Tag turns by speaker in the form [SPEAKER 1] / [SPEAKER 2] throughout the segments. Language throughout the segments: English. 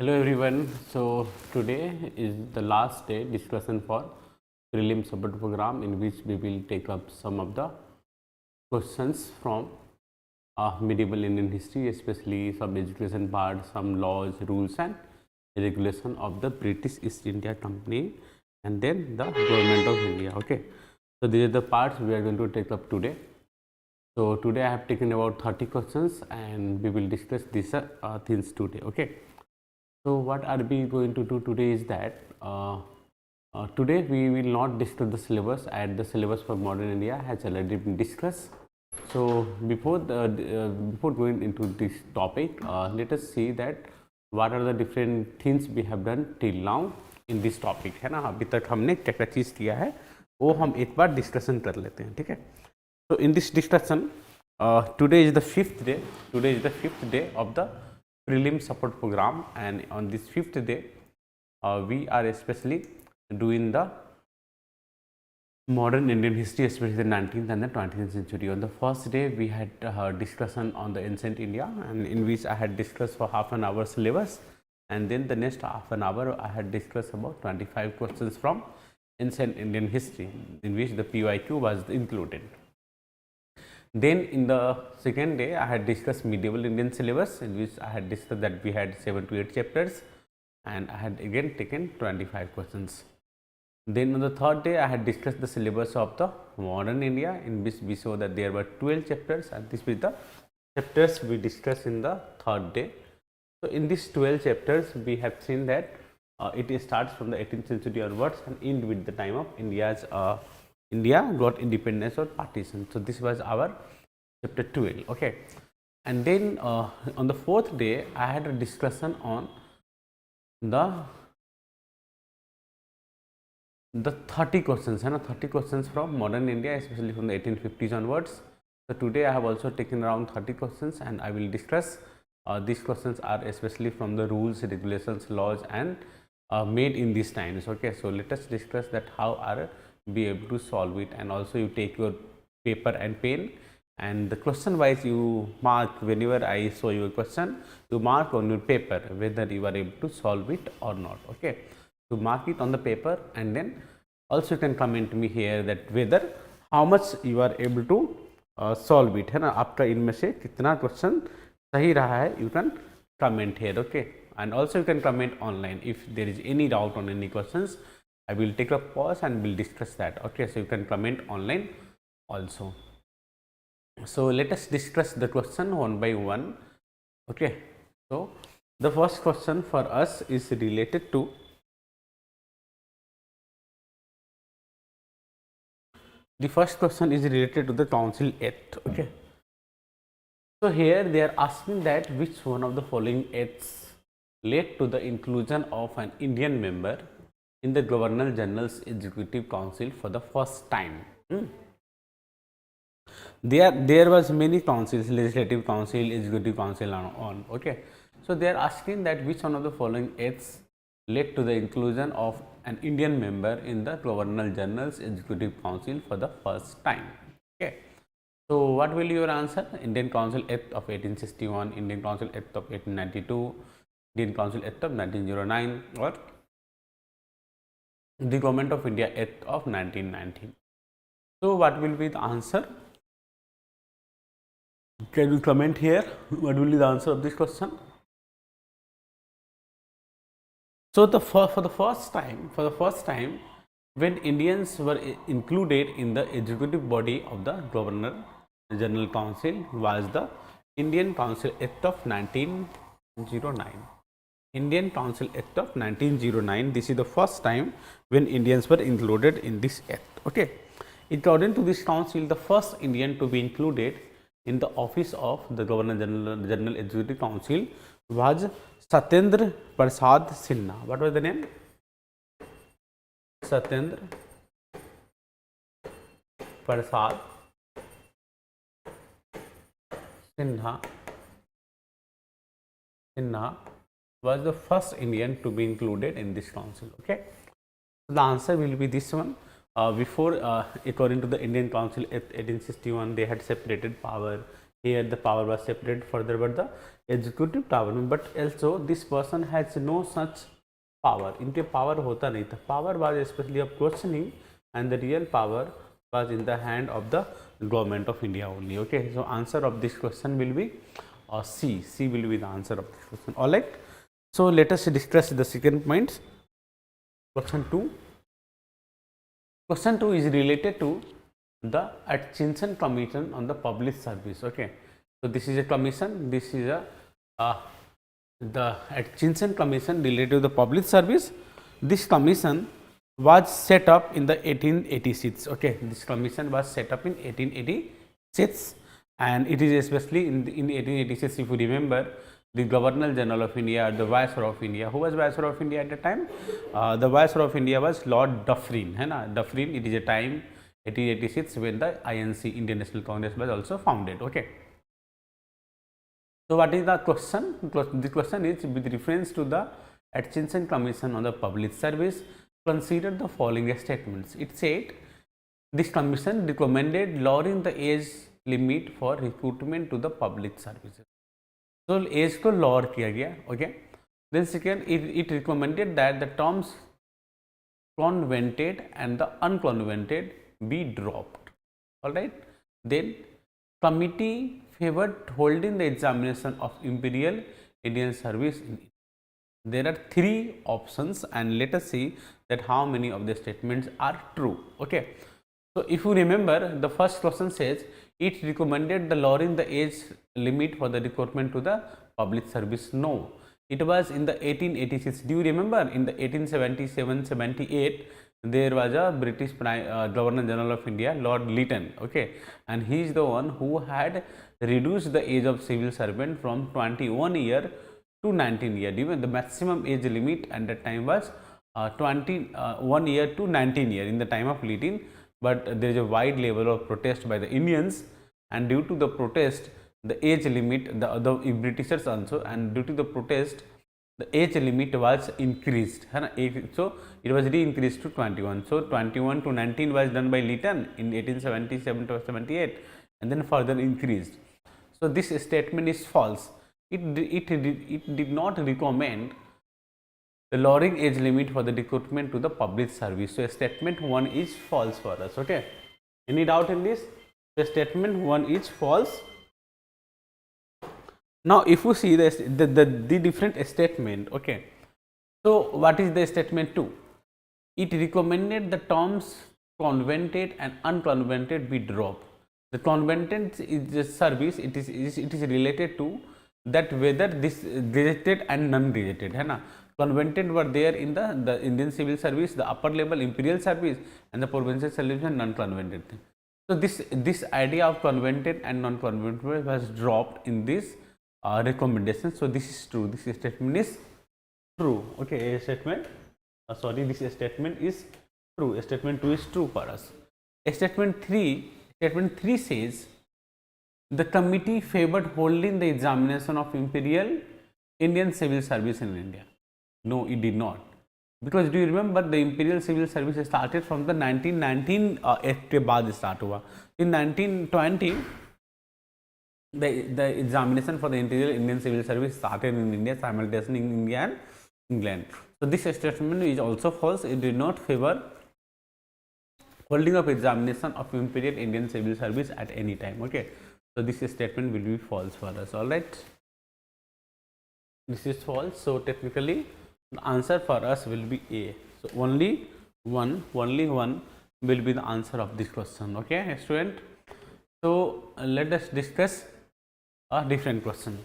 [SPEAKER 1] Hello everyone. So today is the last day discussion for prelim support program, in which we will take up some of the questions from medieval Indian history, especially some education part, some laws, rules and regulation of the British East India Company and then the government of India. Okay. So these are the parts we are going to take up today. So today I have taken about 30 questions and we will discuss these things today. Okay. So what are we going to do today is that today we will not discuss the syllabus, and the syllabus for modern India has already been discussed. So before going into this topic, let us see that what are the different things we have done till now in this topic, है ना. अभी तक हमने क्या क्या चीज़ किया है वो हम एक बार डिस्कशन कर लेते हैं, ठीक है. So in this discussion, today is the fifth day. Today is the fifth day of the prelim support program, and on this fifth day we are especially doing the modern Indian history, especially the 19th and the 20th century. On the first day we had discussion on the ancient India, and in which I had discussed for half an hour syllabus, and then the next half an hour I had discussed about 25 questions from ancient Indian history, in which the PYQ was included. Then in the second day I had discussed medieval Indian syllabus, in which I had discussed that we had 7 to 8 chapters, and I had again taken 25 questions. Then on the third day I had discussed the syllabus of the modern India, in which we saw that there were 12 chapters, and this was the chapters we discussed in the third day. So in these 12 chapters we have seen that it starts from the 18th century onwards and end with the time of India got independence or partition. So this was our chapter 12. Okay. And then on the fourth day I had a discussion on the 30 questions, 30 questions from modern India, especially from the 1850s onwards. So today I have also taken around 30 questions, and I will discuss these questions are especially from the rules, regulations, laws and made in these times. Okay. So let us discuss that how are be able to solve it, and also you take your paper and pen, and the question wise you mark. Whenever I show you a question, you mark on your paper whether you are able to solve it or not. Okay. So mark it on the paper, and then also you can comment me here that whether how much you are able to solve it, है ना. आपका इनमें से कितना question सही रहा है, you can comment here. Okay. And also you can comment online if there is any doubt on any questions. I will take a pause and will discuss that. Okay. So you can comment online also. So let us discuss the question one by one. Okay. So the first question for us is related to the Council Act. Okay. So here they are asking that which one of the following acts led to the inclusion of an Indian member in the Governor General's Executive Council for the first time. There was many councils, legislative council, executive council on. Okay. So they are asking that which one of the following acts led to the inclusion of an Indian member in the Governor General's Executive Council for the first time. Okay. So what will your answer? Indian Council Act of 1861, Indian Council Act of 1892, Indian Council Act of 1909, or the Government of India Act of 1919. So what will be the answer? Can you comment here? What will be the answer of this question? So for the first time, when Indians were included in the executive body of the Governor General Council was the Indian Council Act of 1909. Indian Council Act of 1909. This is the first time when Indians were included in this act. Okay. According to this council, the first Indian to be included in the office of the Governor General Executive Council was Satyendra Prasad Sinha. What was the name? Satyendra Prasad Sinha was the first Indian to be included in this council. Okay. So the answer will be this one. Before, according to the Indian Council Act 1861, they had separated power. here the power was separated further by the executive power, but also this person has no such power. इनके power होता नहीं था. Power was especially of questioning, and the real power was in the hand of the government of India only. Okay, so answer of this question will be C. C will be the answer of this question. All right. So let us discuss the second point. Question 2. Question 2 is related to the Atchison Commission on the Public Service. Okay, so this is a commission. This is a the Atchison Commission related to the public service. This commission was set up in the 1886. Okay, this commission was set up in 1886, and it is especially in 1886. If you remember, the Governor General of India, or the Viceroy of India. Who was Viceroy of India at the time? The Viceroy of India was Lord Dufferin. है ना? Dufferin. It is a time 1886 when the INC, Indian National Congress, was also founded. Okay. So what is the question? The question is with reference to the Atchison Commission on the Public Service. Consider the following statements. It said this commission recommended lowering the age limit for recruitment to the public services. So age को lower किया गया. Okay. Then second, it recommended that the terms convented and the unconvented be dropped. All right. Then committee favored holding the examination of Imperial Indian Service. There are 3 options, and let us see that how many of the statements are true. Okay. So if you remember, the first question says it recommended the lowering the age limit for the recruitment to the public service. No, it was in the 1886. Do you remember in the 1877-78 there was a British Governor General of India, Lord Lytton. Okay, and he is the one who had reduced the age of civil servant from 21 year to 19 year. Even the maximum age limit at that time was 21 year to 19 year in the time of Lytton. But there is a wide level of protest by the Indians, and due to the protest, the age limit, the Britishers also, and due to the protest, the age limit was increased. So it was re-increased to 21. So 21 to 19 was done by Lytton in 1877 to 78, and then further increased. So this statement is false. It did not recommend the lowering age limit for the recruitment to the public service. So statement 1 is false for us. Okay, any doubt in this? The statement 1 is false. Now if you see the different statement, okay, so what is the statement 2? It recommended the terms convented and unconvented be dropped. The convented is the service, it is related to that whether this gazetted and non-gazetted, है ना. Convented were there in the Indian civil service, the upper level imperial service, and the provincial service and non-convented thing. So this idea of convented and non-convented was dropped in this recommendation. So this is true. This statement is true. Okay, statement. This statement is true. Statement 2 is true for us. Statement 3 says the committee favored holding the examination of Imperial Indian civil service in India. No, it did not, because do you remember the Imperial civil service started from the 1919 Act के बाद start हुआ. In 1920 the examination for the Imperial Indian civil service started in India simultaneously in India and England. So this statement is also false. It did not favor holding of examination of Imperial Indian civil service at any time. Okay, so this statement will be false for us. All right, this is false. So technically the answer for us will be A. So only one will be the answer of this question. Okay, student. So let us discuss a different question.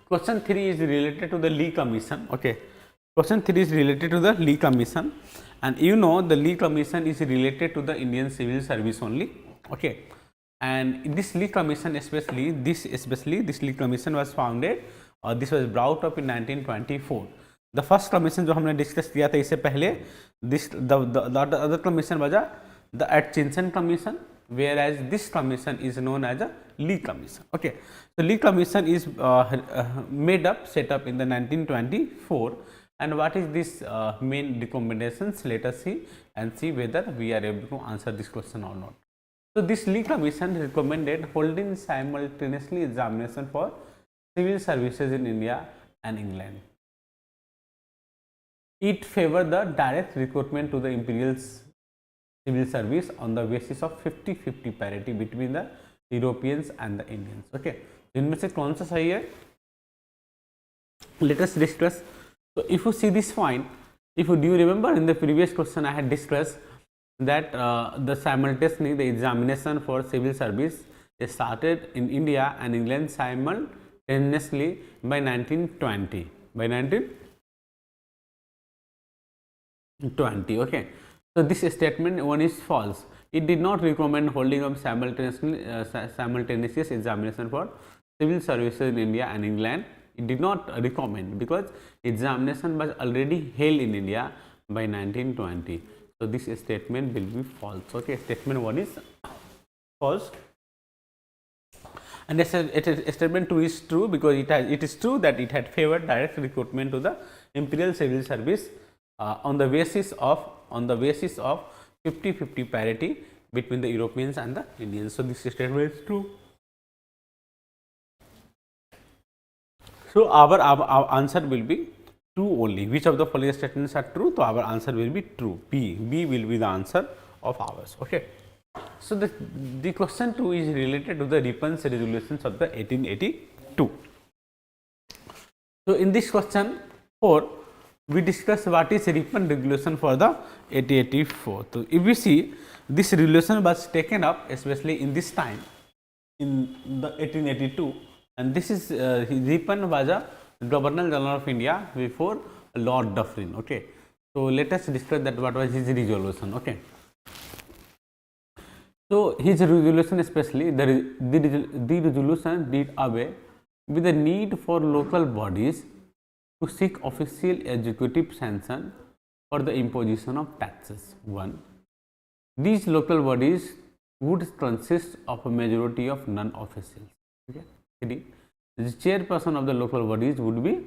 [SPEAKER 1] Question 3 is related to the Lee Commission. Okay, question 3 is related to the Lee Commission, and you know the Lee Commission is related to the Indian civil service only. Okay, and this Lee Commission especially this Lee Commission was founded, this was brought up in 1924. The first commission जो हमने discuss किया था इससे पहले, the other commission was the Atchison Commission, whereas this commission is known as a Lee Commission. Okay, so Lee Commission is set up in the 1924, and what is this main recommendations? Let us see, and see whether we are able to answer this question or not. So, this Lee Commission recommended holding simultaneously examination for civil services in India and England. It favored the direct recruitment to the imperial civil service on the basis of 50-50 parity between the Europeans and the Indians. Okay, इनमें से कौन सा सही है? Let us discuss. So, if you see this point, if you do you remember in the previous question I had discussed that the simultaneously the examination for civil service started in India and England simultaneously by 1920. By 1920. Okay. So, this statement one is false. It did not recommend holding of simultaneous examination for civil services in India and England. It did not recommend because examination was already held in India by 1920. So, this statement will be false. Okay, statement 1 is false, and statement 2 is true because it is true that it had favored direct recruitment to the imperial civil service on the basis of 50-50 parity between the Europeans and the Indians. So, this statement is true. So, our answer will be true only. Which of the following statements are true? So, our answer will be true. B will be the answer of ours. Okay. So, the question 2 is related to the Rippon's resolutions of the 1882. So, in this question 4, we discuss what is Ripon regulation for the 1884. So, if we see this regulation was taken up especially in this time in the 1882, and this is Ripon was a Governor General of India before Lord Dufferin. Okay. So, let us discuss that what was his resolution. Okay. So, his resolution especially the resolution did away with the need for local bodies to seek official executive sanction for the imposition of taxes. 1. These local bodies would consist of a majority of non-officials. Okay. 3. The chairperson of the local bodies would be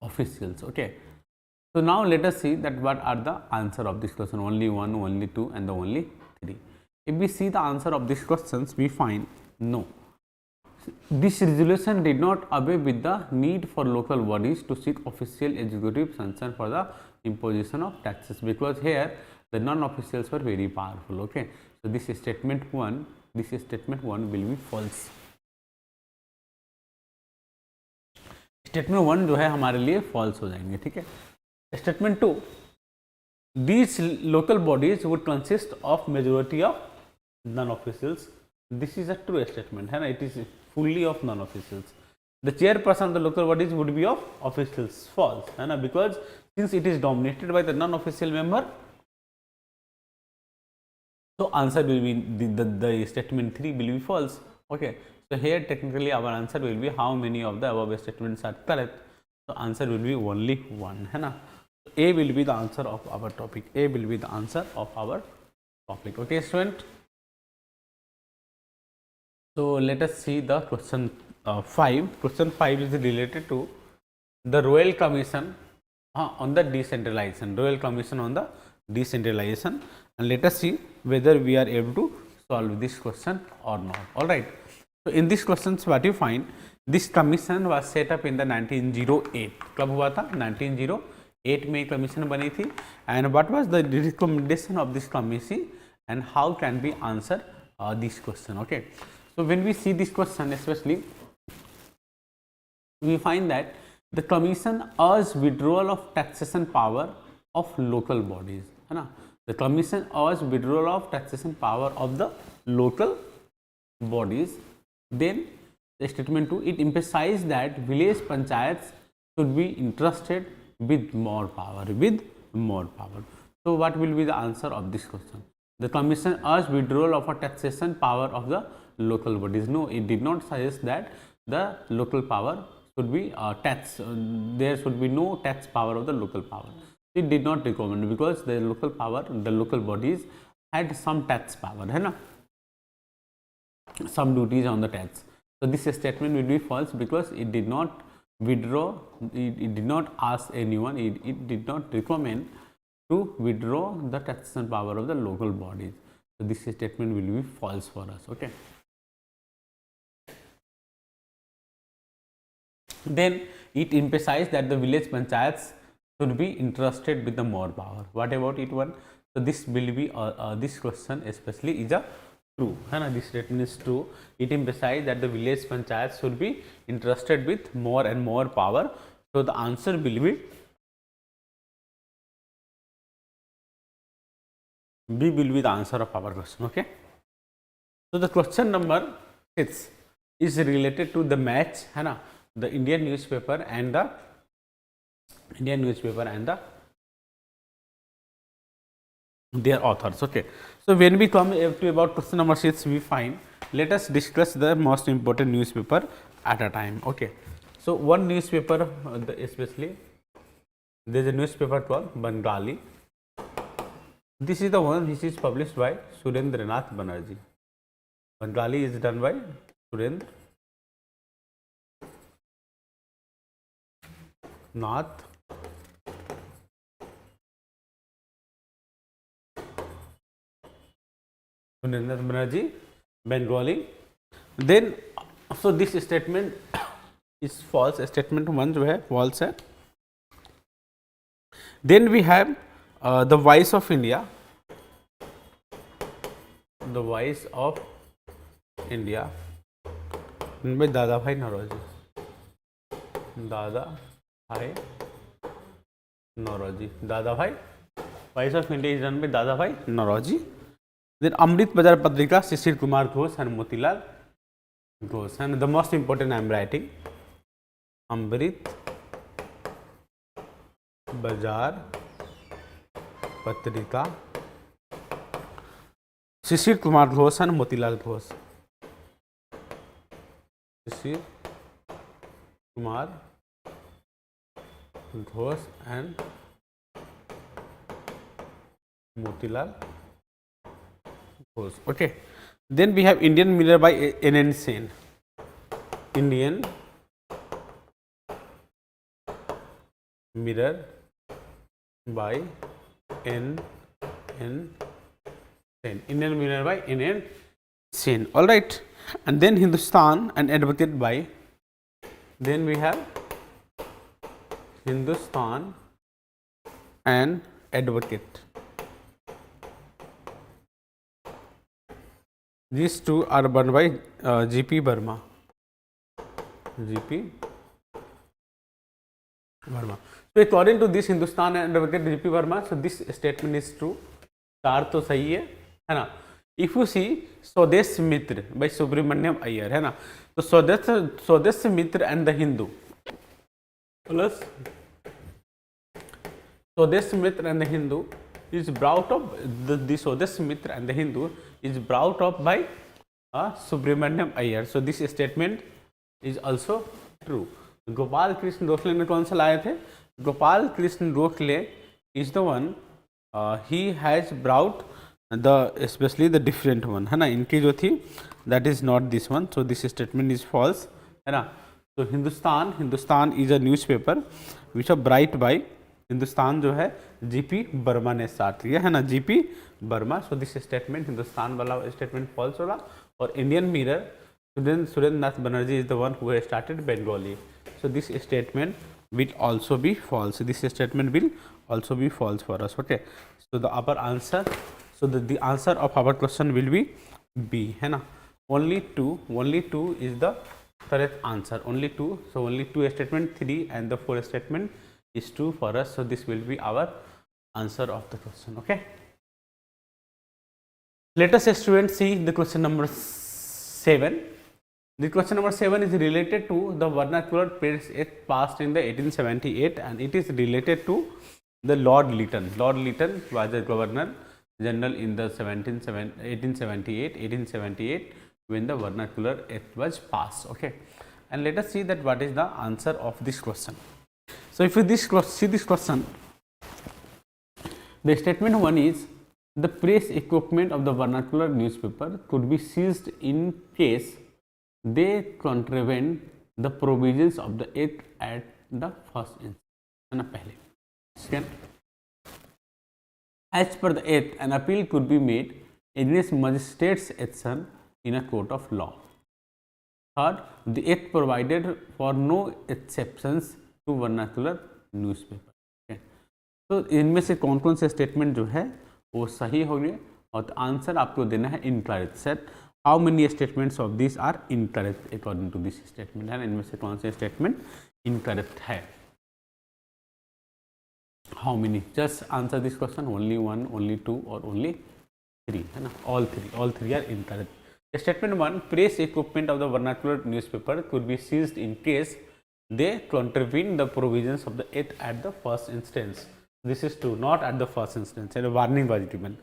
[SPEAKER 1] officials. Okay. So, now let us see that what are the answer of this question, only 1, only 2 and the only 3. If we see the answer of these questions, we find no. This resolution did not away with the need for local bodies to seek official executive sanction for the imposition of taxes, because here the non-officials were very powerful. Okay. So, this statement 1 will be false. Statement 1 जो है हमारे लिए false हो जाएंगे. ठीक है. Statement 2, these local bodies would consist of majority of non-officials. This is a true statement है ना. It is fully of non-officials. The chairperson of the local bodies would be of officials. False है ना, because since it is dominated by the non-official member, so answer will be the statement 3 will be false. Okay. So, here technically our answer will be how many of the above statements are correct. So, answer will be only 1 है ना. So, A will be the answer of our topic. A will be the answer of our topic. Okay, student. So, let us see the question 5. Question 5 is related to the Royal Commission on the decentralization. Royal Commission on the decentralization, and let us see whether we are able to solve this question or not. All right. So, in this questions what you find, this commission was set up in the 1908. कब हुआ था? 1908 में commission बनी थी. And what was the recommendation of this commission and how can we answer this question? Okay. So, when we see this question especially, we find that the commission urged withdrawal of taxation power of local bodies. है ना. The commission urged withdrawal of taxation power of the local bodies. Then the statement 2, it emphasized that village panchayats should be entrusted with more power. So, what will be the answer of this question? The commission urged withdrawal of a taxation power of the local bodies. No, it did not suggest that the local power should be tax. There should be no tax power of the local power. It did not recommend because the local power, the local bodies had some tax power, है ना, some duties on the tax. So, this statement will be false because it did not withdraw. It did not ask anyone. It did not recommend to withdraw the taxation power of the local bodies. So this statement will be false for us. Okay. Then it emphasized that the village panchayats should be entrusted with the more power. What about it one? So this will be this question especially is a true, है ना? This statement is true. It emphasized that the village panchayats should be entrusted with more and more power. So the answer will be B will be the answer of our question. Okay. So the question number 6 is related to the match, है ना? The Indian newspaper and the their authors. Okay. So when we come to about question number 6, we find, let us discuss the most important newspaper at a time. Okay. So one newspaper, especially there is a newspaper called Bengali. This is the one which is published by Surendranath Banerjee. Bengali is done by Surendranath Banerjee, Bengali. Then so this statement is false. Statement 1 जो है false है. Then we have the Voice of India. The Voice of India by Dada Bhai Nauroji. Dada Bhai Nauroji. Dada Bhai. Voice of India is done by Dada Bhai Nauroji. Then Amrit Bazar Patrika, Shishir Kumar Ghosh and Motilal Ghosh. And the most important I am writing, Amrit Bazar Patrika, Shishir Kumar Ghosh and Motilal Ghosh. Shishir Kumar Ghosh and Motilal Ghosh. Okay. Then we have Indian Mirror by N.N. Sen. Indian Mirror by N.N. Sen. Indian Mirror by N.N. Sen. All right. And then Hindustan and Advocate by. Then we have Hindustan and Advocate. These two are done by G.P. Verma. G.P. Verma. So according to this Hindustan and Advocate G.P. Verma, so this statement is true. चार तो सही है ना? If you see Swadesh Mitra by Subramaniam Iyer, है ना? तो Swadesh Mitra and the Hindu plus Swadesh Mitra and the Hindu is brought up. The Swadesh Mitra and the Hindu is brought up by Subramaniam Iyer. So this statement is also true. Gopal Krishna Gokhale ने कौन सा लाए थे? Gopal Krishna Gokhale is the one. He has brought the especially the different one, है ना? इनकी जो थी that is not this one. So this statement is false, है ना? So Hindustan is a newspaper which are brought by Hindustan जो है GP Verma ने स्टार्ट किया, है ना? GP Verma. So this statement Hindustan वाला स्टेटमेंट फॉल्स होगा. और Indian mirror Surendranath Banerjee is the one who has started Bengali. So this statement will also be false. This statement will also be false for us. Okay. So the our answer, so the answer of our question will be B, है ना? Only two is the correct answer. Only two. So only two statement, 3 and the 4 statement is true for us. So this will be our answer of the question. Okay. Let us students see the question number 7. The question number 7 is related to the vernacular press act passed in the 1878 and it is related to the Lord Lytton. Lord Lytton was the Governor General in the 1878 when the vernacular act was passed. Okay. And let us see that what is the answer of this question. So if you see this question, the statement 1 is the press equipment of the vernacular newspaper could be seized in case they contravene the provisions of the act at the first instance, है ना, पहले। Second, as per the act an appeal could be made against magistrate's action in a court of law. Third, the act provided for no exceptions to vernacular newspaper. Okay. तो इनमें से कौन कौन से statement जो है वो सही होंगे, और आंसर आपको देना है incorrect. Set how many statements of this are incorrect according to this statement, है ना, इनमें से कौन से स्टेटमेंट इनकरेक्ट है। How many, just answer this question, only one, only two और ओनली थ्री, है ना, all three are incorrect. Statement 1, press equipment of the vernacular newspaper could be seized in case they contravene the provisions of the act at the first instance. This is true, not at the first instance, and a warning was given.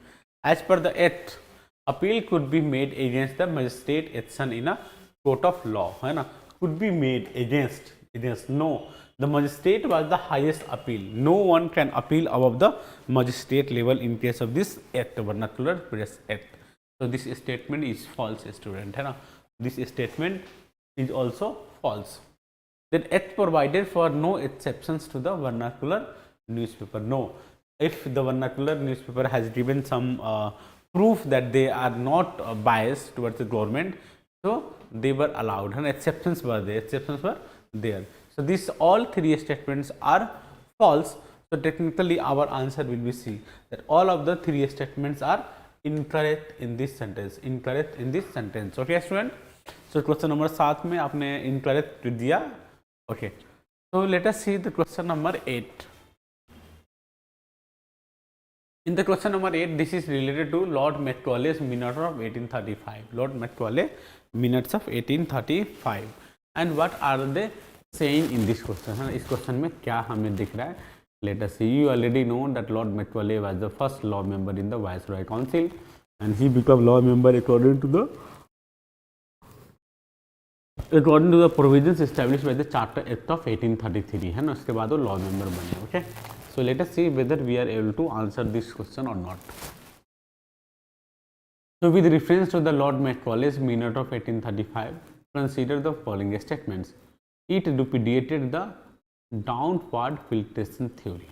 [SPEAKER 1] As per the act, appeal could be made against the magistrate action in a court of law, है ना, could be made against, no, the magistrate was the highest appeal. No one can appeal above the magistrate level in case of this act, vernacular press act. So this statement is false, student, है ना, this statement is also false. Then act provided for no exceptions to the vernacular newspaper. No, if the vernacular newspaper has given some proof that they are not biased towards the government, so they were allowed, and exceptions were there. So these all three statements are false. So technically our answer will be C, that all of the three statements are incorrect in this sentence, okay student. So question number 7 में आपने incorrect दिया, okay. So let us see the question number 8. In the question number 8, this is related to Lord Macaulay's minutes of 1835. Lord Macaulay minutes of 1835, and what are they saying in this question, है ना, इस question में क्या हमें दिख रहा है। Let us see. You already know that Lord Macaulay was the first law member in the Viceroy Council, and he became law member according to the provisions established by the Charter Act of 1833, है ना, उसके बाद वो law member बने, okay. So let us see whether we are able to answer this question or not. So with reference to the Lord Macaulay's minute of 1835, consider the following statements. It repudiated the downward filtration theory.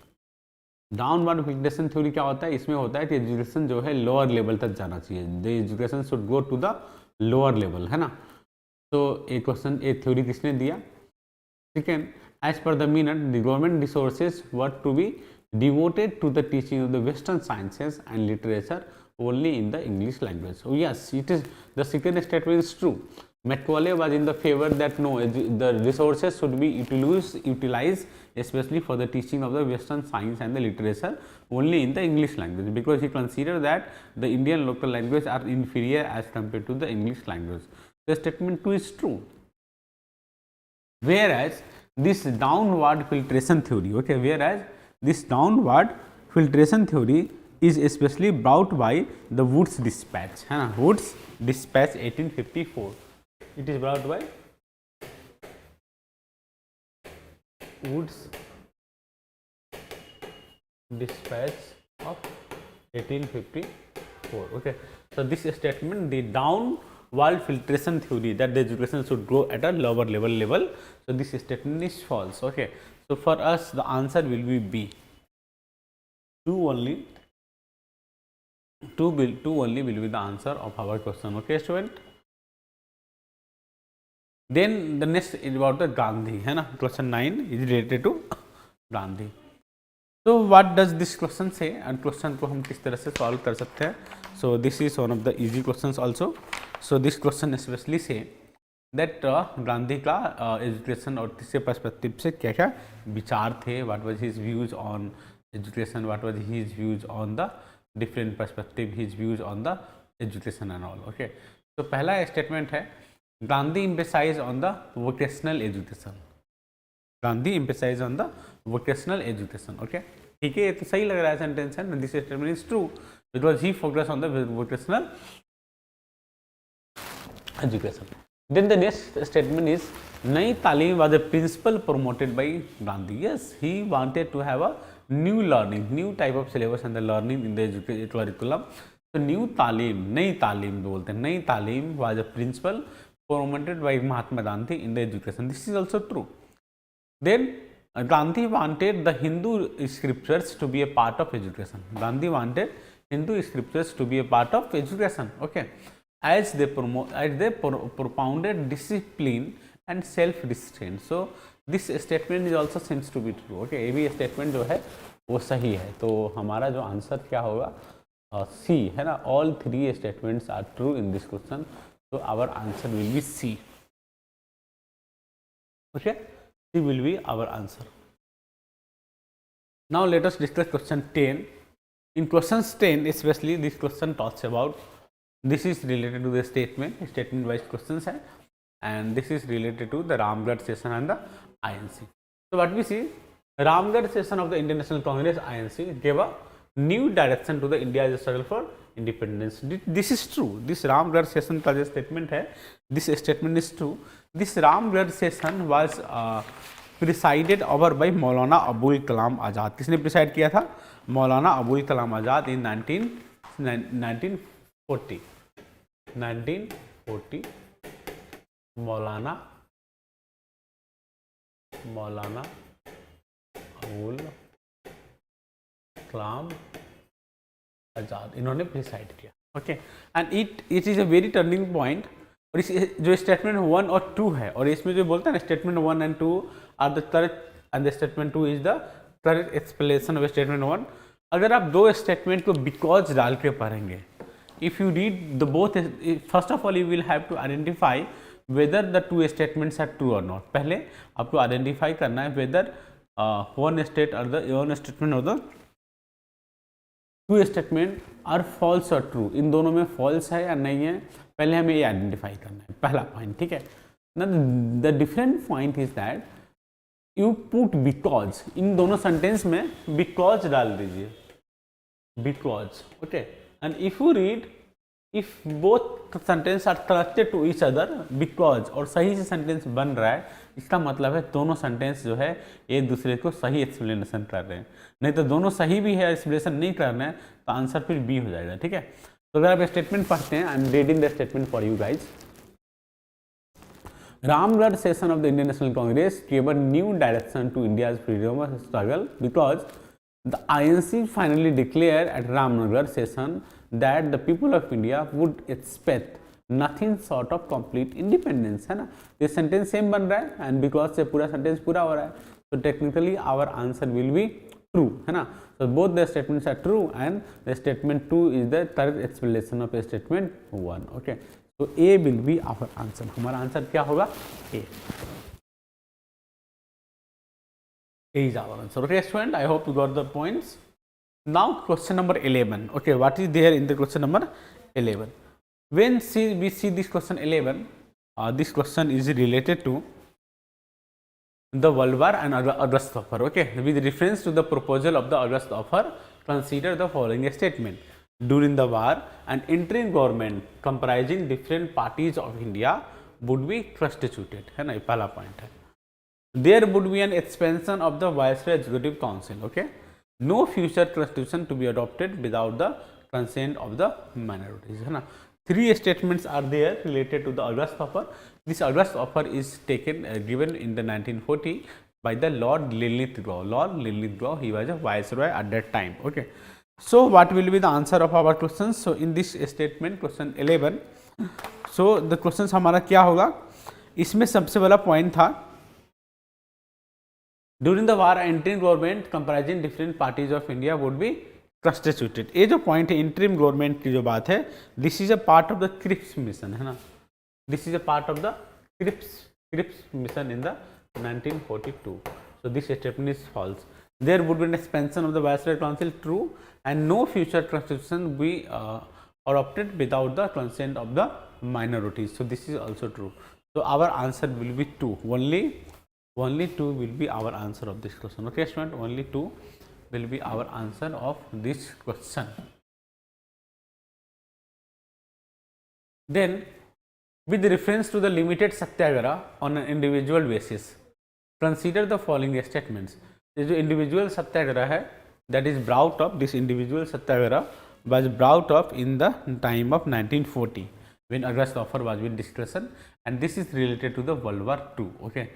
[SPEAKER 1] Downward filtration theory क्या होता है, इसमें होता है कि education जो है lower level तक जाना चाहिए, the education should go to the lower level, है ना। तो एक क्वेश्चन, एक थ्योरी किसने दिया। Second, as per the minute the government resources were to be devoted to the teaching of the western sciences and literature only in the English language. So yes, it is, the second statement is true. Macaulay was in the favor that no, the resources should be utilized especially for the teaching of the Western science and the literature only in the English language, because he considered that the Indian local language are inferior as compared to the English language. The statement 2 is true. Whereas this downward filtration theory, okay, whereas this downward filtration theory is especially brought by the Wood's Dispatch, है ना, Wood's Dispatch 1854. It is brought by Wood's Dispatch of 1854. Okay, so this statement, the downward filtration theory, that the education should grow at a lower level. So this statement is false. Okay, so for us the answer will be B. Two only will be the answer of our question. Okay student. Then the next is about the Gandhi, है ना, question 9 is related to Gandhi. So what does this question say, and question को हम किस तरह से solve कर सकते हैं. So this is one of the easy questions also. So this question especially say that Gandhi का एजुकेशन और तीसरे पर्सपेक्टिव से क्या क्या विचार थे, what was his views on education, what was his views on the different perspective, his views on the education and all. Okay, तो पहला स्टेटमेंट है Gandhi emphasize on the vocational education. Gandhi emphasize on the vocational education. Okay, ठीक है, ये तो सही लग रहा है सेंटेंस है. This statement is true because he focused on the vocational education. Then the next statement is नई तालीम was a principle promoted by Gandhi. Yes, he wanted to have a new learning, new type of syllabus and the learning in the curriculum. So new तालीम, नई तालीम बोलते हैं, नई तालीम was a principle promoted by Mahatma Gandhi in the education. This is also true. Then Gandhi wanted the Hindu scriptures to be a part of education. Gandhi wanted Hindu scriptures to be a part of education. Okay, as they propounded discipline and self restraint. So this statement is also seems to be true. Okay, ये भी statement जो है वो सही है. तो हमारा जो आंसर क्या होगा, C है ना. All three statements are true in this question. So our answer will be C. Okay, C will be our answer. Now let us discuss question 10. In questions 10, especially this question talks about, this is related to the statement wise questions hai, and this is related to the Ramgarh session and the INC. So what we see, Ramgarh session of the Indian National Congress INC gave a new direction to the India's struggle for independence. This is true. This Ramgarh session का जो statement है, this statement is true. This Ramgarh session was presided over by Maulana Abul Kalam Azad. किसने preside किया था? Maulana Abul Kalam Azad in 1940. 1940 Maulana Abul Kalam Azad इन्होंने preside किया. Okay, and it is a very turning point. और इस जो statement 1 और 2 है, और इसमें जो बोलते हैं ना, statement 1 and 2 are the correct and the statement 2 is the correct explanation of statement 1. अगर आप दो स्टेटमेंट को बिकॉज डाल के पढ़ेंगे, if you read the both, first of all you will have to identify whether the two statements are true और not. पहले आपको आइडेंटिफाई करना है वेदर वन स्टेटमेंट और the two statement are false और ट्रू. इन दोनों में फॉल्स है या नहीं है, पहले हमें ये आइडेंटिफाई करना है, पहला पॉइंट. ठीक है ना. The different point is that you put because. इन दोनों सेंटेंस में बिकॉज डाल दीजिए, because. Okay, and if you read, if both sentence are connected to each other, because और सही से सेंटेंस बन रहा है, इसका मतलब है दोनों सेंटेंस जो है एक दूसरे को सही एक्सप्लेनेशन कर रहे हैं. नहीं तो दोनों सही भी है, एक्सप्लेनेशन नहीं कर रहे हैं, तो आंसर फिर बी हो जाएगा. ठीक है, तो अगर आप स्टेटमेंट पढ़ते हैं, I am reading the statement for you guys. Ramgarh session of the Indian National Congress gave a new direction to India's freedom struggle because the INC finally declared at Ramgarh session that the people of India would expect nothing short of complete independence. है ना. ये sentence same बन रहा है and because से पूरा sentence पूरा हो रहा है. तो technically our answer will be true. है ना. So both the statements are true and the statement 2 is the correct explanation of statement 1. Okay. So A will be our answer. हमारा आंसर क्या होगा? A. A is our answer. Okay, student. I hope you got the points. Now question number 11. Okay, what is there in the question number 11? When we see this question 11, this question is related to the World War and August offer. Okay, with reference to the proposal of the August offer, consider the following statement. During the war, an interim government comprising different parties of India would be constituted. है ना, ये पहला point है. There would be an expansion of the Viceroy Executive Council. Okay, no future constitution to be adopted without the consent of the minorities. है ना. Three statements are there related to the August offer. This August offer is taken given in the 1940 by the Lord Lilith-Gaugh. Lord Lilith-Gaugh, he was a viceroy at that time. Okay. So what will be the answer of our questions? So in this statement, question 11, so the questions हमारा क्या होगा? इसमें सबसे बड़ा point था, during the war, interim government comprising different parties of India would be constituted. ये जो point है इंटरिम गवर्नमेंट की जो बात है, this is a part of the Cripps mission. है ना. This is a part of the Cripps mission in the 1942. So this statement is false. There would be an expansion of the Viceroy Council, true, and no future constitution be adopted without the consent of the minorities. So this is also true. So our answer will be 2. Only 2 will be our answer of this question. Okay, student, only 2 will be our answer of this question. Then, with reference to the limited satyagraha on an individual basis, consider the following statements. ये जो individual satyagraha है, that is brought up, this individual satyagraha was brought up in the time of 1940 when August offer was with discussion, and this is related to the World War II. Okay,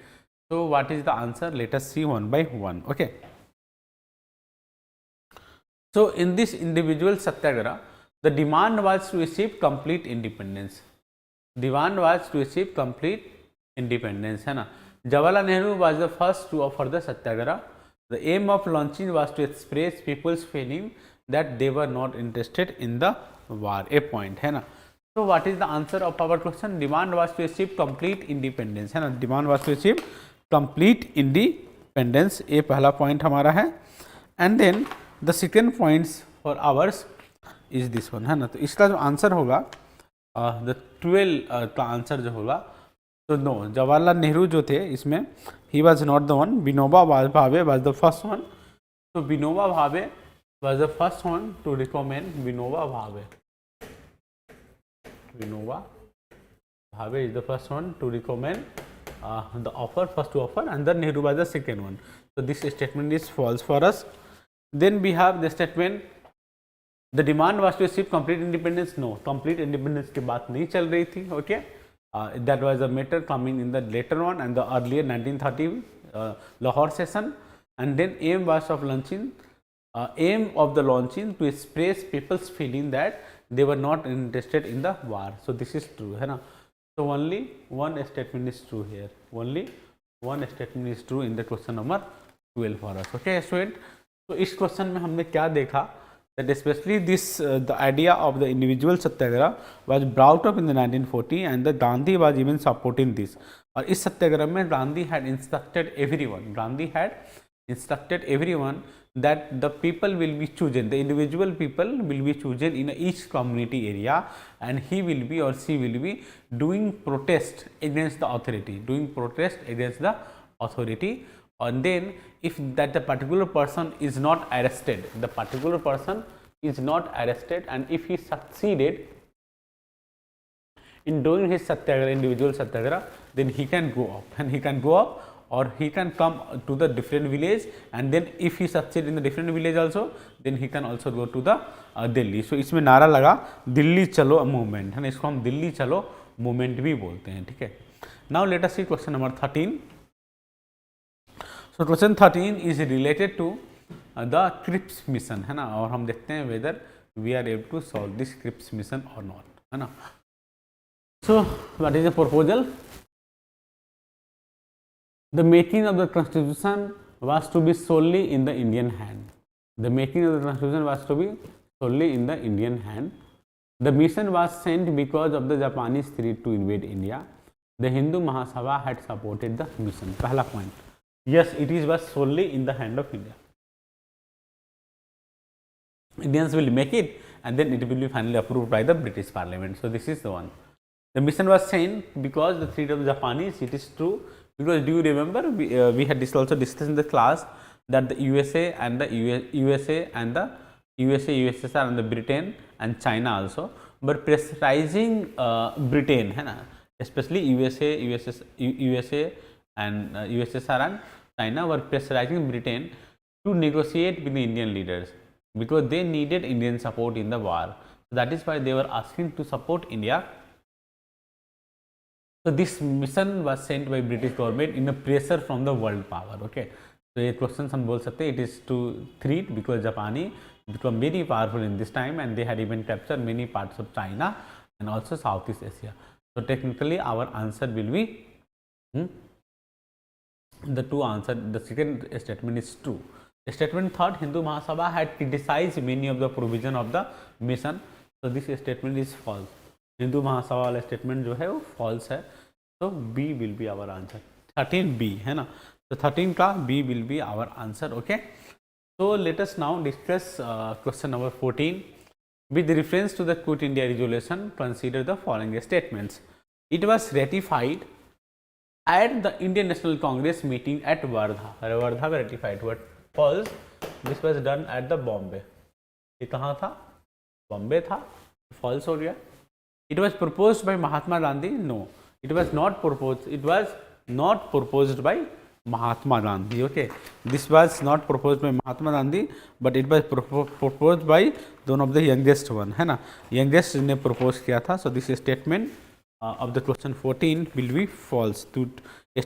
[SPEAKER 1] so what is the answer? Let us see one by one. Okay, so in this individual satyagraha, the demand was to achieve complete independence. Demand was to achieve complete independence, है ना. Jawaharlal Nehru was the first to offer the satyagraha. The aim of launching was to express people's feeling that they were not interested in the war. A point, है ना. So what is the answer of our question? Demand was to achieve complete independence, है ना. Demand was to achieve complete independence. ये पहला point हमारा है. And then the second points for ours is this one, है ना. तो इसका जो आंसर होगा द 12 का आंसर जो होगा, तो नो, जवाहरलाल नेहरू जो थे इसमें he was not the one. Vinoba Bhave was the first one. तो Vinoba Bhave was the first one two recommend. Vinoba Bhave is the first one to recommend the offer, first to offer, and then Nehru was the second one. So this statement is false for us. Then we have the statement, the demand was to achieve complete independence. No, complete independence की बात नहीं चल रही थी. Okay, that was a matter coming in the later on and the earlier 1930 Lahore session. And then aim was of launching, aim of the launching to express people's feeling that they were not interested in the war. So this is true, है ना. So only one statement is true here. Only one statement is true in the question number 12 for us. Okay, student. So इस question में हमने क्या देखा, that especially this the idea of the individual satyagraha was brought up in the 1940 and the Gandhi was even supporting this. और इस सत्याग्रह में Gandhi had instructed everyone that the people will be chosen, the individual people will be chosen in each community area, and he will be or she will be doing protest against the authority, and then if that the particular person is not arrested, and if he succeeded in doing his satyagraha, individual satyagraha, then he can go up, or he can come to the different village, and then if he succeed in the different village also, then he can also go to the Delhi. So इसमें नारा लगा दिल्ली चलो movement, है ना. इसको हम दिल्ली चलो movement भी बोलते हैं. ठीक है. Now let us see question number 13. So question 13 is related to the Cripps mission, है ना. और हम देखते हैं whether we are able to solve this Cripps mission or not, है ना. So what is the proposal? The making of the constitution was to be solely in the Indian hand. The mission was sent because of the Japanese threat to invade India. The Hindu Mahasabha had supported the mission. पहला point. Yes, it was solely in the hand of India. Indians will make it, and then it will be finally approved by the British Parliament. So this is the one. The mission was sent because the threat of the Japanese. It is true, because do you remember we had this also discussed in the class that the USA and the USSR and the Britain and China also, but pressurizing Britain, है ना, especially USA and USSR and China were pressurizing Britain to negotiate with the Indian leaders because they needed Indian support in the war. So that is why they were asking to support India. So this mission was sent by British government in a pressure from the world power. Okay, so ये questions हम बोल सकते हैं it is to threat because Japanese become very powerful in this time and they had even captured many parts of China and also Southeast Asia. So technically our answer will be the two answer. The second statement is true. Statement third, Hindu Mahasabha had criticized many of the provision of the mission. So this statement is false. Hindu Mahasabha वाला statement जो है वो false है. तो B will be our answer. 13B है ना. तो 13 का B will be our answer. Okay, so let us now discuss question number 14. With reference to the Quit India resolution, consider the following statements. It was ratified at the Indian National Congress meeting at Wardha. Wardha में ratified हुआ. False. This was done at the Bombay. ये कहाँ था? बॉम्बे था. False हो गया. It was proposed by Mahatma Gandhi. No, it was not proposed. It was not proposed by
[SPEAKER 2] Mahatma Gandhi. Okay, this was not proposed by Mahatma Gandhi, but it was proposed by one of the youngest one, है ना, youngest ने propose किया था. So this statement of the question 14 will be false.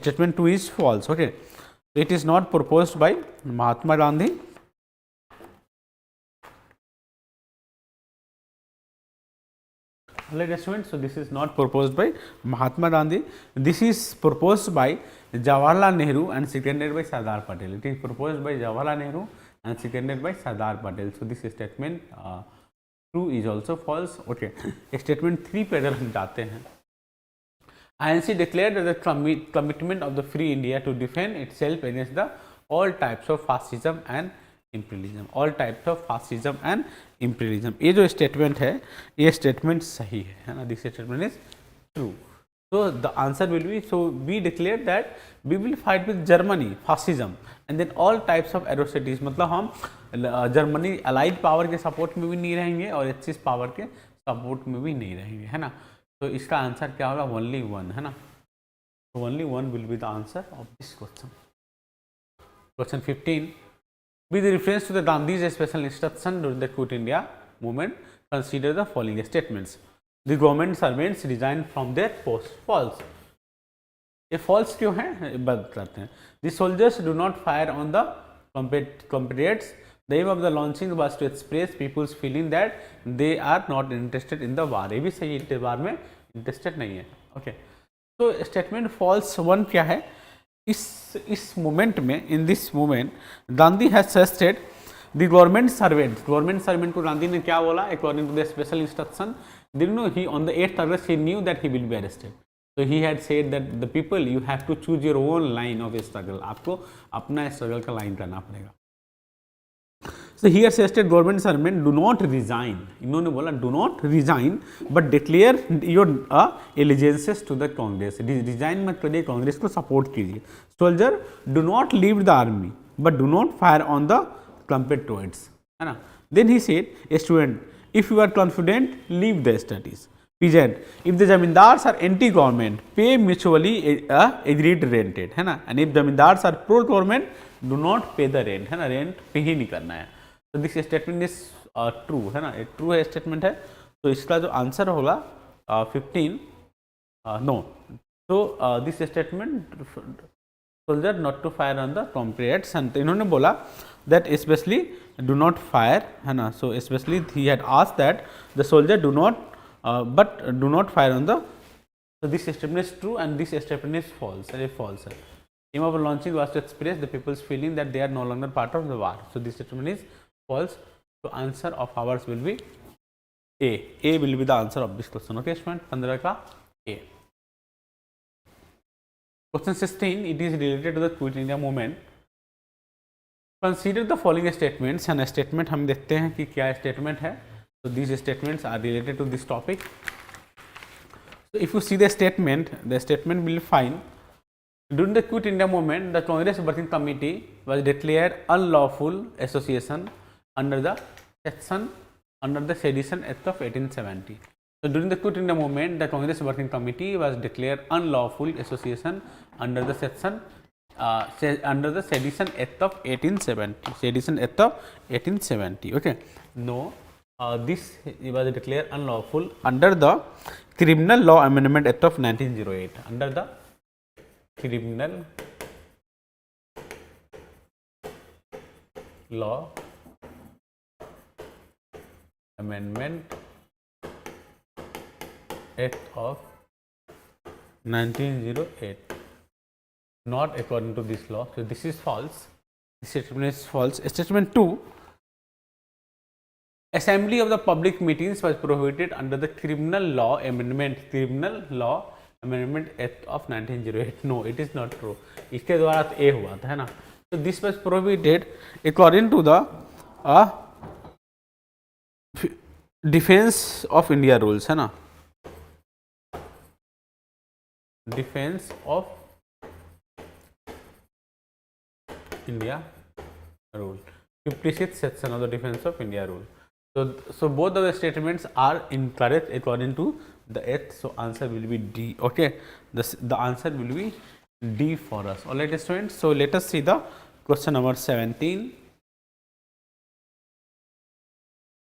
[SPEAKER 2] Statement 2 is false. Okay, so it is not proposed by Mahatma Gandhi. Students, so this is not proposed by Mahatma Gandhi. This is proposed by Jawaharlal Nehru and seconded by Sardar Patel. It is proposed by Jawaharlal Nehru and seconded by Sardar Patel. So this statement 2 is also false. Okay, statement 3 पे अगर हम जाते हैं, INC declared that the commitment of the free India to defend itself against the all types of fascism and imperialism. All types of fascism and imperialism. ये जो statement है, ये statement सही है ना. This statement is true. So the answer will be, so we declared that we will fight with Germany fascism and then all types of atrocities. मतलब हम Germany allied power के सपोर्ट में भी नहीं रहेंगे और एक्सिस पावर के support में भी नहीं रहेंगे, है ना. तो इसका आंसर क्या होगा? ओनली वन, है ना. Only one will be the answer of this question. Question 15. With reference to the Gandhi's special instruction during the Quit India movement, consider the following statements. The government servants resigned from their post. False. ये false क्यों है? बताते हैं. The soldiers do not fire on the Confederates. The aim of the launching was to express people's feeling that they are not interested in the war. ये भी सही है, वार में इंटरेस्टेड नहीं है. ओके, तो स्टेटमेंट फॉल्स 1 क्या है? इस मोमेंट में, in this moment Gandhi has suggested the government servant को गांधी ने क्या बोला? According to the special instruction, did you know he on the 8th August he knew that he will be arrested, so he had said that the people you have to choose your own line of struggle. आपको अपना struggle का line करना पड़ेगा. So here suggested government servant do not resign. इन्होंने बोला do not resign but declare your allegiances to the Congress. Resign मत करिए, कांग्रेस को सपोर्ट कीजिए. Soldier do not leave the army but do not fire on the Confederates, है ना. Then he said, a student, if you are confident, leave the studies. Peasant, if the zamindars are anti-government, pay mutually agreed rented, है ना. And if zamindars are pro-government, do not pay the rent, है ना. Rent पे ही नहीं करना है. तो this statement is true, है ना. एक ट्रू है स्टेटमेंट है. तो इसका जो आंसर होगा 15 नो. तो this statement soldier not to fire on the compatriots. इन्होंने बोला that specially do not fire, है ना. So specially he had asked that the soldier do not but do not fire on the. so this statement is true and this statement is false. False. Aim of launching was to express the people's feeling that they are no longer part of the war. So this statement is false. So answer of ours will be A. A will be the answer of this question. Okay, student, 15 का A. Question 16. It is related to the Quit India movement. Consider the following statements. And statement हम देखते हैं कि क्या statement है. So these statements are related to this topic. So if you see the statement will find during the Quit India movement, the Congress Working Committee was declared unlawful association under the Sedition Act of 1870. So during the Quit India movement, the Congress Working Committee was declared unlawful association under the Sedition Act of 1870. Sedition Act of 1870. Okay. No, this was declared unlawful under the Criminal Law Amendment Act of 1908. Under the Criminal Law Amendment Act of 1908, not according to this law. So this is false. This statement is false. Statement 2. Assembly of the public meetings was prohibited under the Criminal Law Amendment Act of 1908. No, it is not true. इसके द्वारा तो A हुआ था, है ना. So this was prohibited according to the Defense of India rules, है ना. Defense of India rule. 56th section of the Defense of India rule. So both of the statements are incorrect according to the Act. So answer will be D. Okay, the answer will be D for us. All right, students. So let us see the question number 17.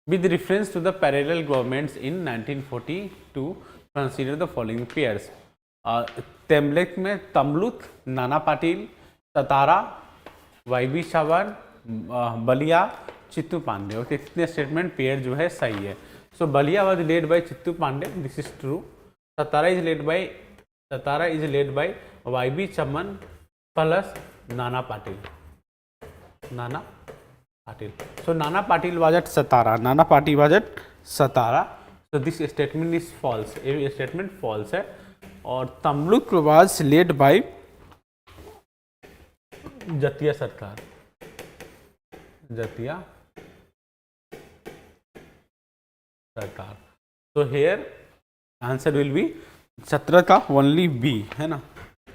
[SPEAKER 2] With reference to the parallel governments in 1942, consider the following pairs. तेमलेक में Tamluk, Nana Patil, Satara, YB सावन, Ballia, Chittu Pande. Okay, कितने statement pair जो है सही है. So Ballia was led by Chittu Pande, this is true. Satara is led by YB चमन plus Nana Patil. So Nana Patil was at Satara. So this statement is false. ये statement false है. और तमलुक was led by जतिया सरकार. So here answer will be 17 का only B है ना.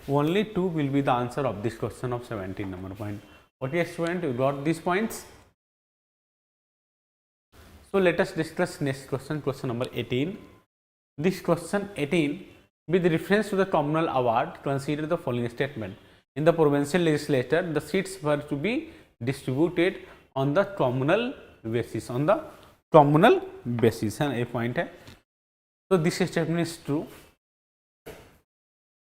[SPEAKER 2] Only 2 will be the answer of this question of 17 number point. Okay, student, you got these points. So let us discuss next question, question number 18. This question 18, with reference to the communal award, consider the following statement. In the provincial legislature, the seats were to be distributed on the communal basis. है ना, एक point है. So this statement is true.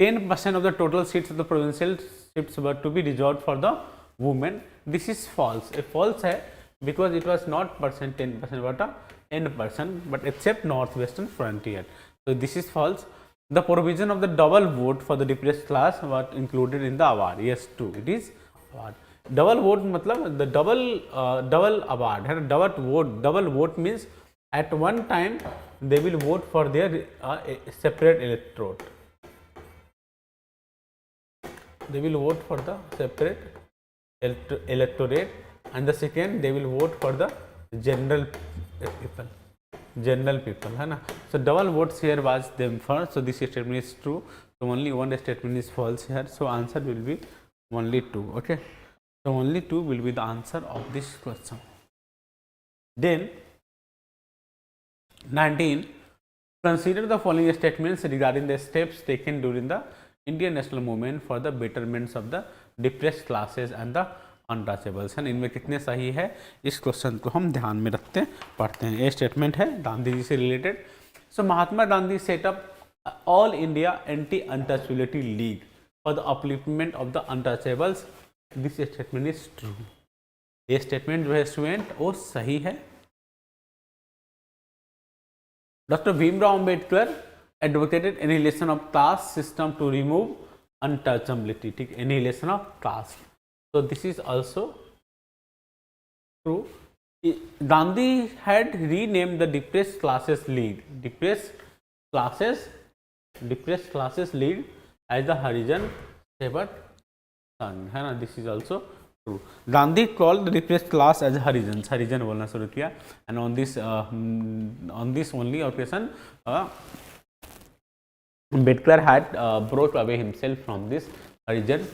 [SPEAKER 2] 10% of the total seats of the provincial seats were to be reserved for the women. This is false. A false है because it was not 10% but a n%, but except northwestern frontier. So this is false. The provision of the double vote for the depressed class was included in the award. Yes, true. It is award. Double vote मतलब the double award है. Double vote means at one time they will vote for their separate electorate. They will vote for the separate electorate, and the second they will vote for the general people है ना. So double votes here was them first. So this statement is true. So only one statement is false here. So answer will be only 2. Okay. So only 2 will be the answer of this question. Then 19. Consider the following statements regarding the steps taken during the Indian national movement for the betterments of the depressed classes and the untouchables है. इनमें कितने सही है, इस question को हम ध्यान में रखते पढ़ते हैं. ये स्टेटमेंट है गांधी जी से related. So Mahatma Gandhi set up all India anti untouchability league for the upliftment of the untouchables. This statement is true. ये स्टेटमेंट जो है स्टूडेंट वो सही है. Doctor Bhimrao Ambedkar advocated annihilation of caste system to remove untouchability. ठीक, annihilation of caste. So this is also true. Gandhi had renamed the depressed classes league as the Harijan Sebat Sangh है ना. This is also true. Gandhi called the depressed class as Harijan बोलना शुरू किया. And on this only occasion Ambedkar had brought away himself from this Harijan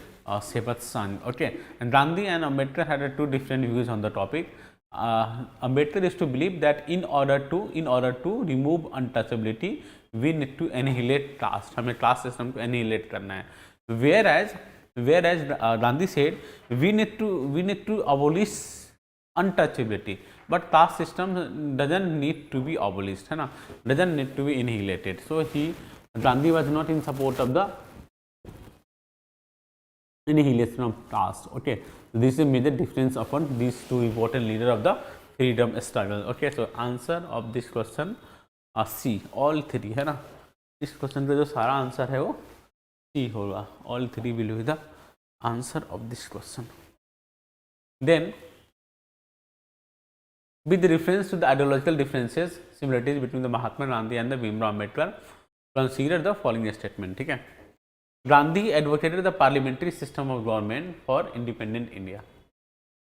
[SPEAKER 2] Sebat Sangh. Okay, and Gandhi and Ambedkar had two different views on the topic. Ambedkar is to believe that in order to remove untouchability, we need to annihilate caste. हमें caste system को annihilate करना है. Whereas Gandhi said we need to abolish untouchability, but caste system doesn't need to be abolished, है ना, doesn't need to be annihilated. So Gandhi was not in support of the annihilation of caste. Okay, so this is a major difference upon these two important leaders of the freedom struggle. Okay, so answer of this question C, all three है ना. इस question का जो सारा answer है वो C होगा. All three will be the answer of this question. Then with reference to the ideological differences, similarities between the Mahatma Gandhi and the Bhimrao Ambedkar, consider the following statement. ठीक है. Gandhi advocated the parliamentary system of government for independent India.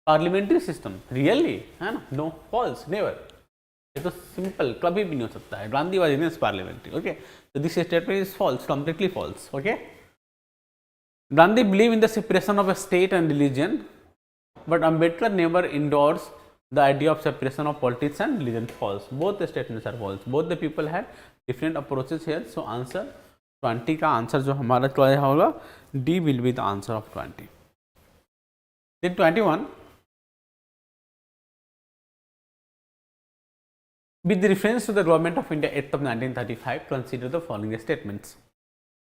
[SPEAKER 2] Parliamentary system, really? है ना? No, false, never. ये तो simple, कभी भी नहीं हो सकता है. Gandhi was against parliamentary. Okay, so this statement is false, completely false. Okay. Gandhi believed in the separation of a state and religion, but Ambedkar never endorsed the idea of separation of politics and religion. False. Both the statements are false. Both the people had different approaches here. So answer 20 का answer जो हमारा क्या होगा, D will be the answer of 20. Then 21, with reference to the government of India Act of 1935, consider the following statements.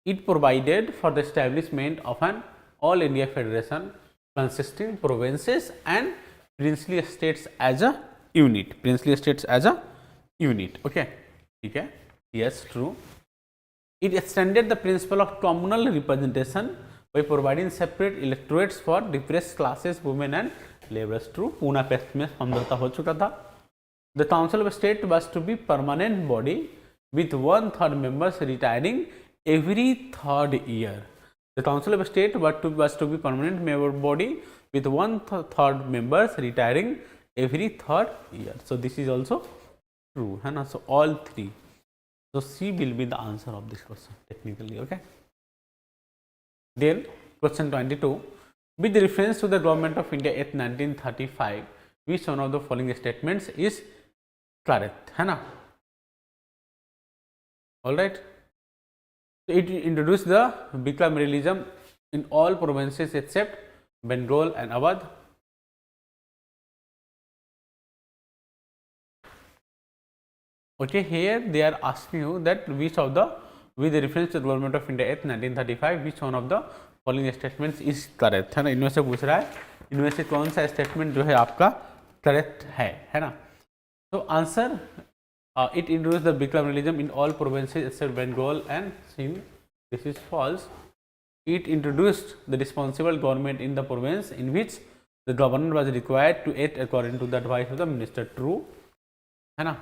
[SPEAKER 2] It provided for the establishment of an all India federation consisting provinces and princely states as a unit. Princely states as a unit. Okay, okay. Yes, true. It extended the principle of communal representation by providing separate electorates for depressed classes, women and laborers. True. Poona paste में समझौता हो चुका था. The Council of State was to be permanent body with 1/3 members retiring every third year. The Council of State was to be permanent member body with 1/3 members retiring every third year. So this is also true, है ना? So all three. So C will be the answer of this question technically. Okay. Then question 22. With reference to the Government of India Act 1935, which one of the following statements is correct, है ना? All right. So it introduced the bicameralism in all provinces except Bengal and Awadh. Okay, here they are asking you that which of the, with reference to the Government of India Act 1935, which one of the following statements is correct, है ना? इनमें से पूछ रहा है, इनमें से कौन सा स्टेटमेंट जो है आपका करेक्ट है ना? So answer, it introduced the bicameralism in all provinces except Bengal and Sindh. This is false. It introduced the responsible government in the province in which the governor was required to act according to the advice of the minister. True, है ना?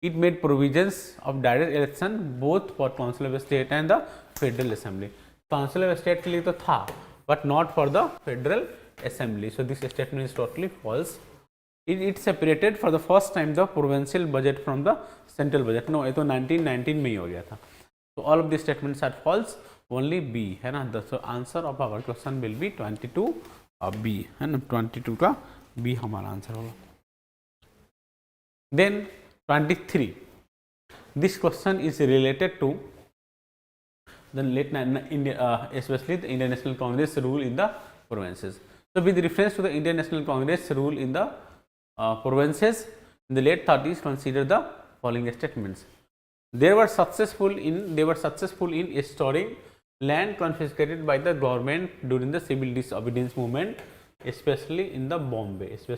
[SPEAKER 2] It made provisions of direct election both for Council of State and the Federal Assembly. Council of State के लिए तो था, but not for the Federal Assembly. So this statement is totally false. It separated for the first time the provincial budget from the central budget. No, ये तो 1919 में ही हो गया था. So all of these statements are false. Only B, है ना? So answer of our question will be 22 B, है ना? 22 का B हमारा आंसर होगा. Then 23. This question is related to the late India, especially the Indian National Congress rule in the provinces. So with reference to the Indian National Congress rule in the provinces in the late 30s, consider the following statements. They were successful in restoring land confiscated by the government during the civil disobedience movement, especially in the Bombay. So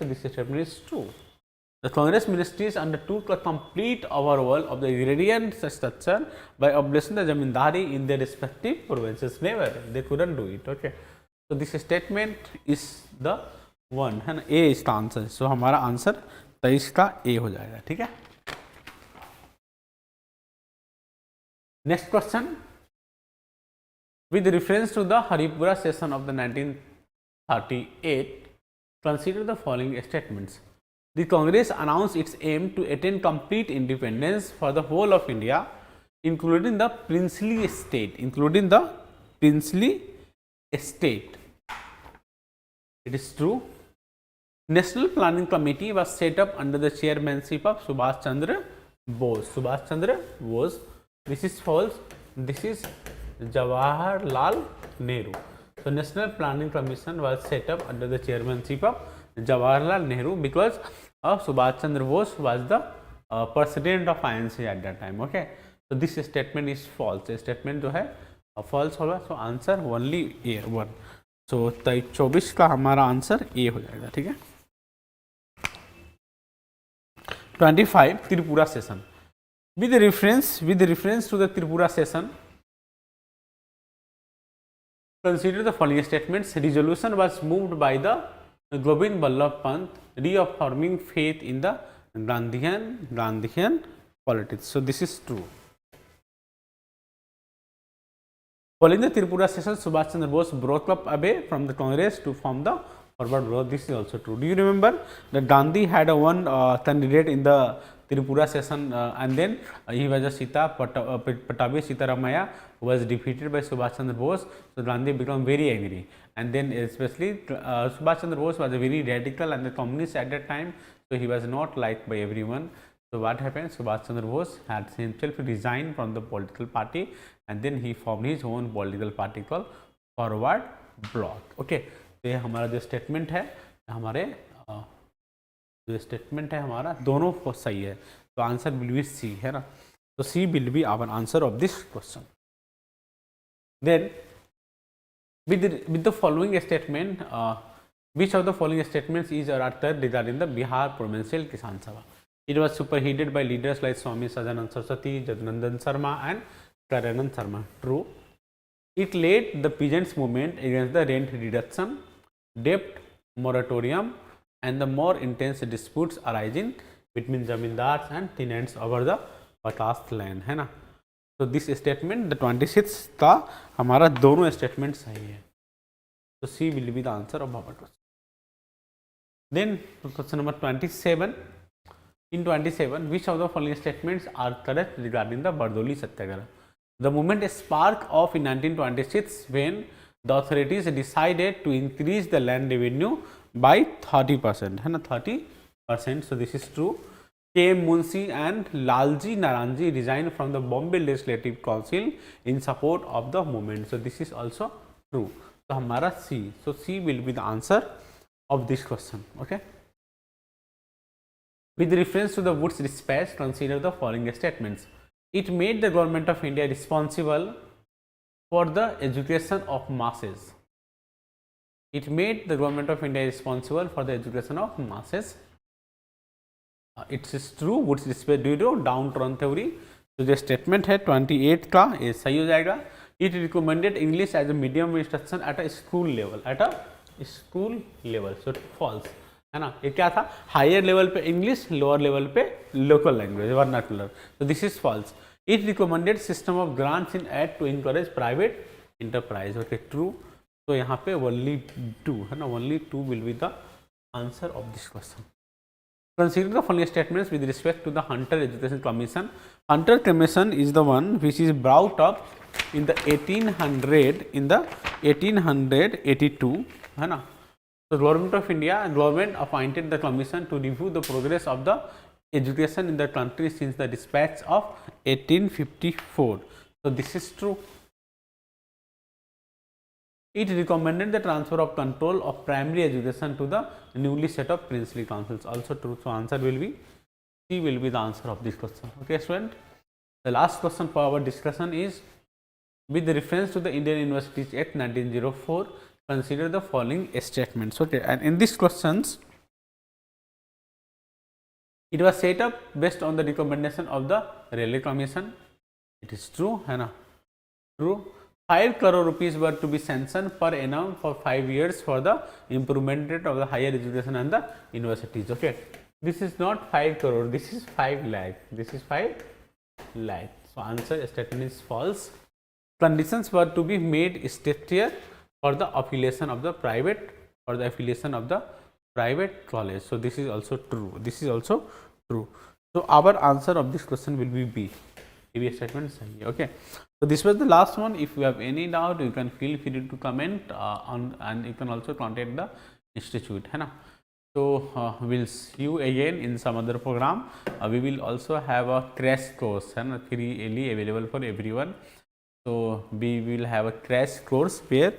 [SPEAKER 2] this statement is true. The Congress ministries undertook a complete overhaul of the agrarian structure by abolishing the zamindari in their respective provinces. Never, they couldn't do it. Okay, so this statement is the one, है ना? A is the answer. So हमारा answer 23 का A हो जाएगा. ठीक है. Next question. With reference to the Haripura session of the 1938, consider the following statements. The Congress announced its aim to attain complete independence for the whole of India, including the princely state. It is true. National Planning Committee was set up under the chairmanship of Subhash Chandra Bose. This is false. This is Jawaharlal Nehru. So National Planning Commission was set up under the chairmanship of Jawaharlal Nehru because of Subhash Chandra Bose was the president of INC at that time. Okay, so this statement is false. Statement जो है false होगा. So answer only A one. So 24 का हमारा answer A हो जाएगा. ठीक है. 25 Tripura session. With reference to the Tripura session, consider the following statements. Resolution was moved by the Govind Ballabh Pant, reaffirming faith in the Gandhian politics. So this is true. Following the Tripura session, Subhash Chandra Bose broke up away from the Congress to form the Forward Bloc. This is also true. Do you remember that Gandhi had a one candidate in the Tripura session and then he was a Patabi Sitaramaya who was defeated by Subhash Chandra Bose. So Gandhi became very angry, and then especially Subhash Chandra Bose was a very radical and the communist at that time, so he was not liked by everyone. So what happened? Subhash Chandra Bose had himself resigned from the political party and then he formed his own political party called Forward Bloc. Okay, तो ये हमारा जो statement है हमारे जो statement है हमारा दोनों सही है, तो आंसर विल बी सी, है ना. तो C will be our answer of this question. Then with the following statement, which of the following statements is or uttered regarding the Bihar Provincial Kisan Sabha? It was superseded by leaders like Swami Sajanand Saraswati, Jadnandan Sharma and Karanand Sharma. True. It led the peasants movement against the rent reduction, debt moratorium and the more intense disputes arising between zamindars and tenants over the vast land, है ना. तो this statement the 26 का हमारा दोनों statement सही है, तो C will be the answer of our question. Then question number 27. In 27, which of the following statements are correct regarding the Bardoli Satyagraha? The movement sparked off in 1926 when the authorities decided to increase the land revenue by 30%, है ना, 30%. So this is true. K. Munshi and Lalji Naranji resigned from the Bombay Legislative Council in support of the movement. So this is also true. So हमारा C. So C will be the answer of this question. Okay. With reference to the Woods dispatch, consider the following statements. It made the government of India responsible for the education of masses. It made the government of India responsible for the education of masses. It is true. Woods dispatch due to downturn theory. तो जो statement है 28 का ये सही हो जाएगा. It recommended English as a medium of instruction at a school level. At a school level. So false. है ना. ये क्या था? हायर लेवल पे इंग्लिश, लोअर लेवल पे लोकल लैंग्वेज वर्नाकुलर. तो this is false. It recommended system of grants in aid to encourage private enterprise. Okay, true. तो यहाँ पे ओनली 2 है ना, only 2 will be the answer of this question. Consider the following statements with respect to the Hunter Education Commission. Hunter Commission is the one which is brought up in the 1882, है ना. The government of India, government appointed the commission to review the progress of the education in the country since the dispatch of 1854. So this is true. It recommended the transfer of control of primary education to the newly set up princely councils. Also true. So answer will be C will be the answer of this question. Okay, student. The last question for our discussion is with reference to the Indian Universities Act 1904. Consider the following statements. Okay, and in these questions, it was set up based on the recommendation of the Railway Commission. It is true, है ना. True. 5 crore rupees were to be sanctioned per annum for 5 years for the improvement rate of the higher education and the universities. Okay, this is not 5 crore. This is 5 lakh. This is 5 lakh. So answer statement is false. Conditions were to be made stricter for the affiliation of the private college. So this is also true. This is also true. So our answer of this question will be B. A statement sahi. Okay. So this was the last one. If you have any doubt, you can feel free to comment on, and you can also contact the institute. है ना. So we'll see you again in some other program. We will also have a crash course, है ना, freely available for everyone. So we will have a crash course where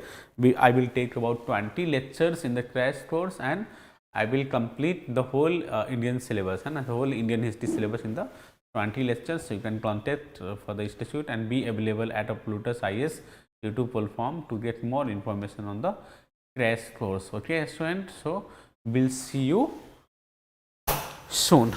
[SPEAKER 2] I will take about 20 lectures in the crash course, and I will complete the whole Indian syllabus, and the whole Indian history syllabus in the 20 lectures. So you can contact for the institute and be available at a Plutus IAS YouTube platform to get more information on the crash course. Okay, student. So we'll see you soon.